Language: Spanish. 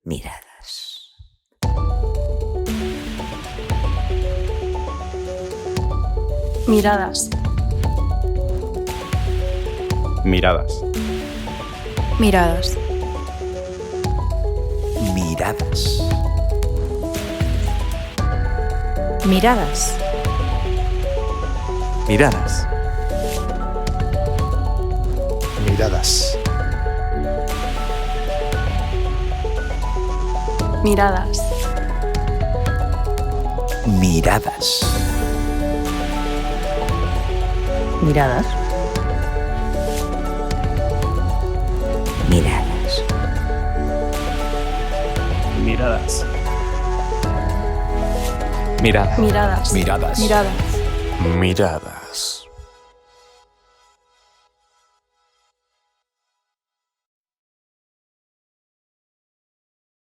Miradas. Miradas. Miradas. Miradas. Miradas. Miradas. Miradas. Miradas. Miradas. Miradas. Miradas. Miradas. Miradas. Miradas. Miradas. Miradas. Miradas. Mirada.